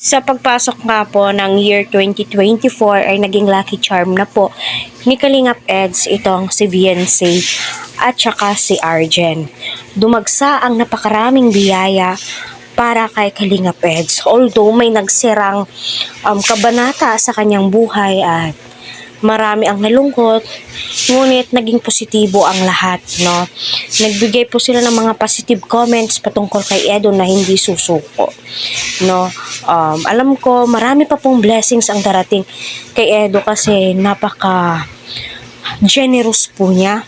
Sa pagpasok nga po ng year 2024 ay naging lucky charm na po ni Kalingap Eds itong si Viancy at saka si Arjen. Dumagsa ang napakaraming biyaya para kay Kalingap Eds. Although may nagsirang kabanata sa kanyang buhay at marami ang nalungkot, ngunit naging positibo ang lahat, no? Nagbigay po sila ng mga positive comments patungkol kay Edo na hindi susuko, no? Alam ko marami pa pong blessings ang darating kay Edo kasi napaka generous po niya,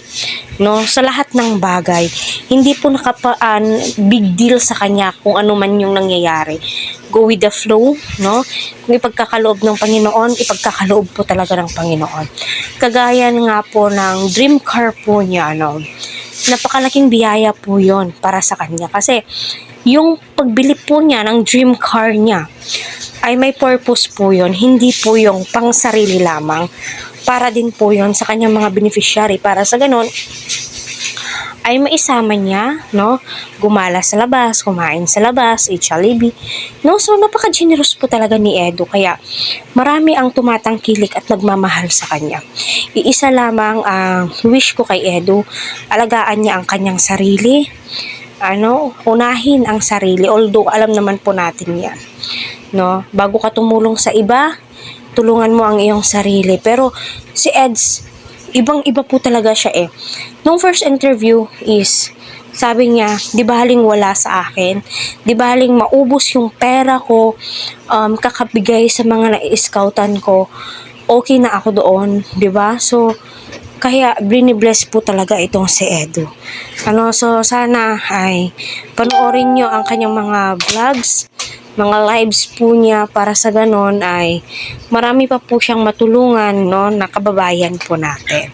no, sa lahat ng bagay. Hindi po nakapaan big deal sa kanya kung ano man yung nangyayari. Go with the flow, no? Kung ipagkakaloob ng Panginoon, ipagkakaloob po talaga ng Panginoon. Kagaya nga po ng dream car po niya, no? Napakalaking biyaya po yon para sa kanya kasi yung pagbili po niya ng dream car niya ay may purpose po yon, hindi po yung pang sarili lamang, para din po yon sa kanyang mga beneficiary, para sa ganon ay maisama niya, no, gumala sa labas, kumain sa labas, Jollibee, no. So napaka-generous po talaga ni Edo, kaya marami ang tumatangkilik at nagmamahal sa kanya. Iisa lamang ang wish ko kay Edo, alagaan niya ang kanyang sarili, unahin ang sarili, although alam naman po natin yan, no, bago ka tumulong sa iba, tulungan mo ang iyong sarili. Pero si Eds, ibang-iba po talaga siya Nung first interview is, sabi niya, di baling wala sa akin, di baling maubos yung pera ko, kakabigay sa mga na-scoutan ko, okay na ako doon, di ba? So, kaya bless po talaga itong si Edo. So sana ay panoorin nyo ang kanyang mga vlogs, mga lives po niya, para sa ganon ay marami pa po siyang matulungan, no, na kababayan po natin.